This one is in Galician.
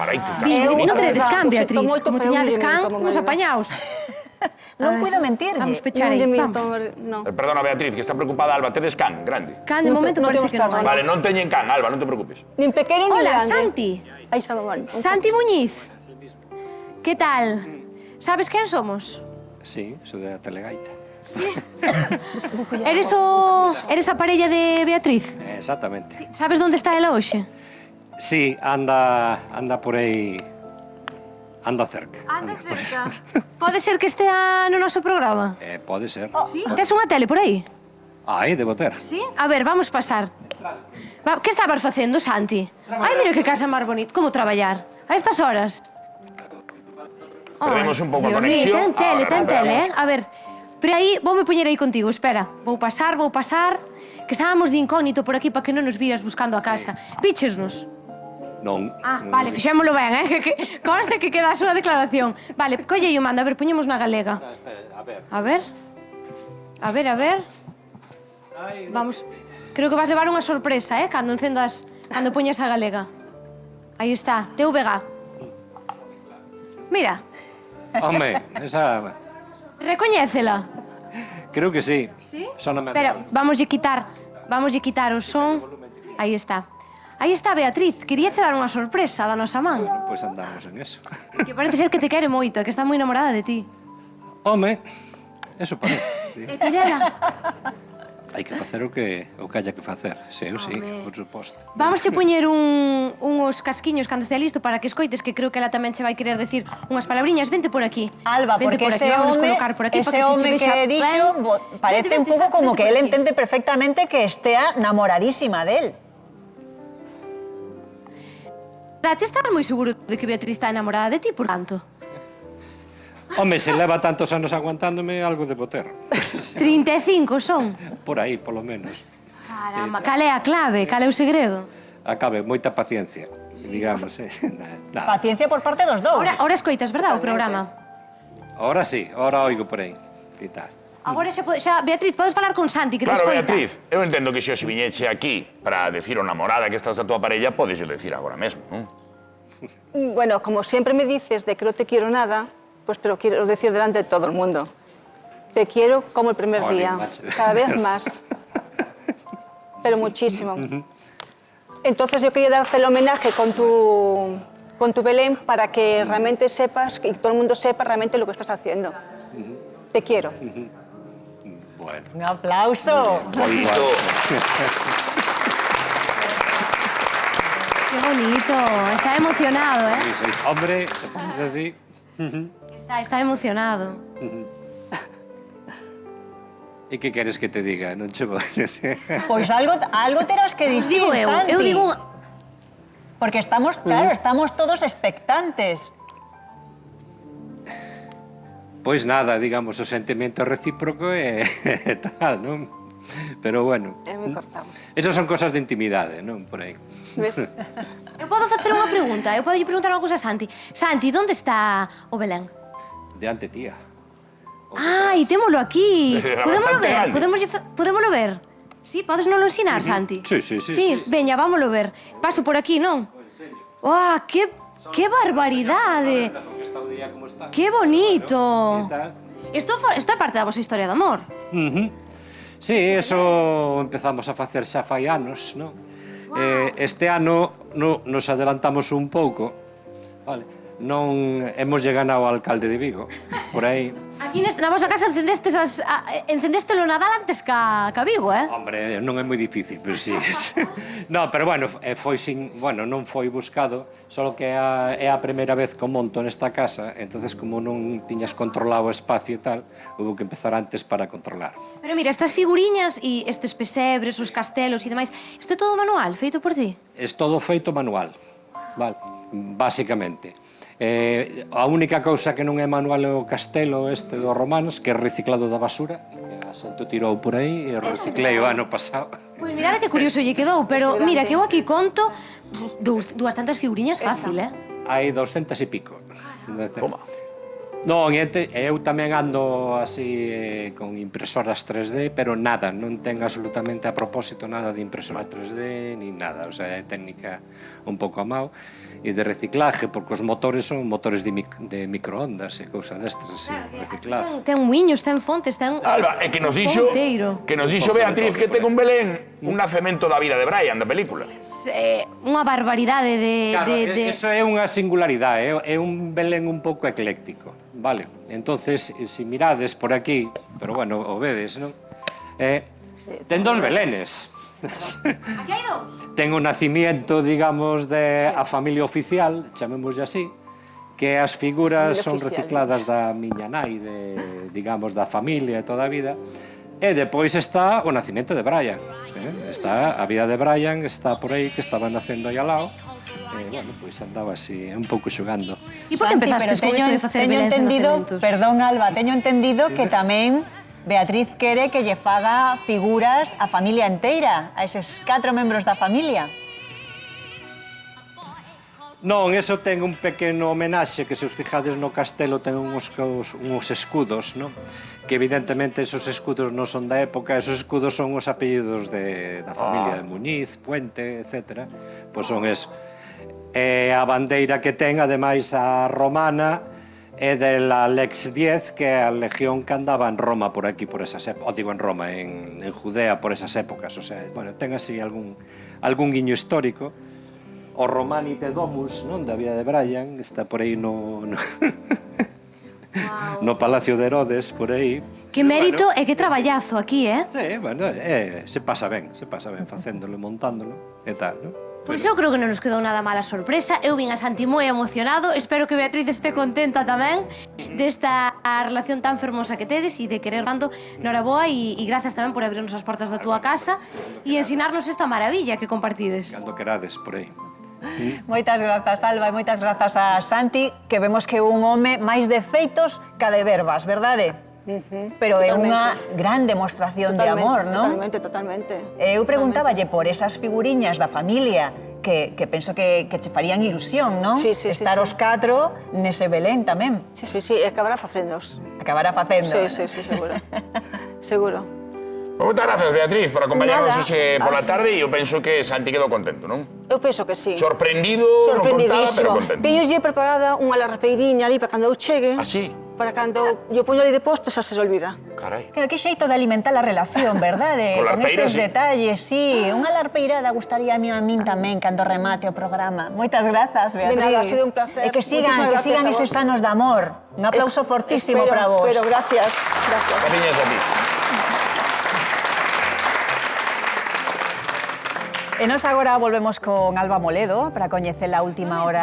carai, que Non teredes can, Beatriz. moito, Como pero tiñades un can, minuto, uns marido. apañaos. Non puido mentirlle. Vamos pechar aí, vamos. Perdona, Beatriz, que está preocupada Alba. Tedes can, grande? Can, de momento, Non parece temos que non perro, hai. Vale, non teñen can, Alba, non te preocupes. Nin pequeno nin Hola, grande. Santi. Aí está, mamá. Santi Muñiz. Que tal? Sabes quen somos? Sí, sou da Telegaita. Sí. Eres a parella de Beatriz? Exactamente. Sabes onde está ela hoxe? Sí, anda por aí... Anda cerca. Anda cerca. Pode ser que estea no noso programa? Pode ser. Sí? Tes unha tele por aí? Aí, debo ter. Sí? A ver, vamos pasar. Que estabas facendo, Santi? Ai, mira que casa máis bonita. Como traballar? A estas horas? Perdemos un pouco a Dios mío, conexión. ten tele, A ver, pero aí, voume poñer aí contigo, espera. Vou pasar, que estábamos de incógnito por aquí para que non nos viras buscando a casa. Víchesnos. Non. Ah, vale, fixémolo ben, que conste que queda a súa declaración. Vale, colle e o manda, a ver, poñemos na galega. A ver. A ver. Vamos, creo que vas levar unha sorpresa, cando encendas, cando poñas a galega. Aí está, TVG. Mira, Home, esa... recoñécela. Creo que sí. Sí? Sóname. Pero vamoslle quitar o son. Aí está. Aí está Beatriz, queríache dar unha sorpresa da nosa man. Pois andamos en eso. Que parece ser que te quere moito, que está moi enamorada de ti. Home, eso parece. E ti dela? Hai que facer o que haya que facer. Sí, sí, por suposto. Vamos che poñer uns casquiños cando estea listo para que escoites, que creo que ela tamén che vai querer decir unhas palabriñas. Vente por aquí. Alba, Vente porque por aquí, ese vámonos home, colocar por aquí para ese que se home che vexa que dixo ben. parece Vente, un pouco Santi, como vente que por él aquí. entende perfectamente que estea namoradísima del. Te estás moi seguro de que Beatriz está enamorada de ti, por tanto? Home, se leva tantos anos aguantándome, algo debo ter. 35 son. Por aí, polo menos. Caramba, cal é a clave? Cal é o segredo? Acabe, moita paciencia, digamos. Nada. Paciencia por parte dos dous. Ahora escoitas, verdad, o programa? Ahora sí, ahora oigo por aí. E tal. Agora xa, Beatriz, podes falar con Santi, que te Claro, escoita. Beatriz, eu entendo que se os viñeche aquí para decir ao namorada que estás a tua parella, podes decir agora mesmo, non? Bueno, como siempre me dices de que no te quiero nada, pues te lo quiero decir delante de todo el mundo. Te quiero como el primer Jolín, día, macho. cada vez más. Pero muchísimo. Entonces yo quería darte el homenaje con tu Belén para que realmente sepas, que todo el mundo sepa realmente lo que estás haciendo. Te quiero. Bueno. Un aplauso. Bonito. Qué bonito, está emocionado, ¿eh? Sí, soy hombre, te pones así. Está emocionado. E que queres que te diga? Non che vou decir. Pois algo terás que Os dicir, digo eu, Santi. eu digo... Porque estamos, claro, estamos todos expectantes. Pois nada, digamos, o sentimento recíproco e tal, non? Pero bueno. É moi cortado. Esas son cosas de intimidade, non? Por aí. Ves? Eu podo facer unha pregunta, eu podo preguntar unha cousa a Santi. Santi, onde está o Belén? Diante, tía. Ai, témolo aquí. Era Podémolo bastante ver, grande. podémolo ver. Sí, podes non lo ensinar, Santi? Sí, sí, sí, Sí, veña, vámolo ver. Paso por aquí, non? Oh, que barbaridade. Que bonito. Isto é parte da vosa historia de amor. Sí, eso empezamos a facer xa fai anos, non? Este ano nos adelantamos un pouco, vale? Non hemos ganado ao alcalde de Vigo, por aí. Aquí na vosa casa encendéstelo Nadal antes ca Vigo, eh? Hombre, non é moi difícil, pero sí. No, pero bueno, non foi buscado, só que é a primeira vez que o monto nesta casa, entonces como non tiñas controlado o espacio e tal, houve que empezar antes para controlar. Pero mira, estas figuriñas e estes pesebres, os castelos e demais, isto é todo manual, feito por ti? É todo feito manual, vale? Básicamente. A única cousa que non é manual é o castelo este dos romanos, que é reciclado da basura, que a Santo tirou por aí e reciclei o ano pasado. Pois mirade que curioso lle quedou, pero mira, que eu aquí conto dúas tantas figuriñas fácil, eh? Hai 200 e pico. Toma. Non, eu tamén ando así con impresoras 3D, pero nada, non ten absolutamente a propósito nada de impresora 3D ni nada, o sea, é técnica un pouco a mao, e de reciclaje, porque os motores son motores de microondas e cousa destas, así, reciclaje. Ten muiños, ten fontes, ten... Alba, que nos dixo Beatriz que ten un Belén un nacemento da vida de Brian, da película. Unha barbaridade de... Claro, eso é unha singularidade, é un Belén un pouco ecléctico, vale? Entonces, se mirades por aquí, pero bueno, o vedes, non? Ten dos Belénes. Aquí hai dous? Ten o nacimiento, digamos, de a familia oficial, chamémoslle así, que as figuras son recicladas da miña nai, digamos, da familia e toda a vida, e depois está o nacimento de Brian. Está a vida de Brian, está por aí, que estaba nacendo aí ao lado, e, bueno, pois andaba así, un pouco xogando. E por que empezastes con isto de facer beléns e nacementos? Perdón, Alba, teño entendido que tamén Beatriz quere que lle faga figuras a familia inteira, a eses 4 membros da familia. Non, eso ten un pequeno homenaxe que, se os fijades no castelo, ten uns escudos, non? Que evidentemente esos escudos non son da época, esos escudos son os apellidos da familia de Muñiz, Puente, etc. Pois son eso. E a bandeira que ten, ademais, a romana, é de la Lex 10, que é a legión que andaba en Roma por aquí, por esas épocas, digo en Roma, en Judea por esas épocas, o sea, bueno, ten así algún guiño histórico. O Romanite Domus, non, da vida de Brian, está por aí no Palacio de Herodes, por aí. Que mérito e que traballazo aquí, Sí, bueno, se pasa ben facéndolo, montándolo, e tal, non? Pois eu creo que non nos quedou nada mala sorpresa. Eu vin a Santi moi emocionado. Espero que Beatriz este contenta tamén desta relación tan fermosa que tedes e de querer dando noraboa e grazas tamén por abrirnos as portas da túa casa e ensinarnos esta maravilla que compartides. Cando querades, por aí. Moitas grazas, Alba, e moitas grazas a Santi, que vemos que é un home máis de feitos ca de verbas, verdade? Pero é unha gran demostración de amor, non? Totalmente. Eu preguntáballe por esas figuriñas da familia que penso que che farían ilusión, non? Estar os 4 nese Belén tamén. Sí, acabará facéndoos. Acabará facendo. Sí, seguro. Seguro. Moitas grazas, Beatriz, por acompañarnos hoxe pola tarde, e eu penso que Santi quedou contento, non? Eu penso que sí. Sorprendido, non contaba, pero contento. Pillolle preparada unha larrapeiriña ali para cando eu chegue. Así? Para cando yo poño ali de posto, xa se olvida. Carai. Claro, que xeito de alimentar a relación, verdade? Con larpeira, estes sí. detalles, sí. Unha larpeirada gustaría a min tamén cando remate o programa. Moitas grazas, Beatriz. De nada, ha sido un placer. E que sigan eses anos de amor. Un aplauso fortísimo para vos. Pero gracias. Cariños a ti. E nos agora volvemos con Alba Moledo para coñecer a última hora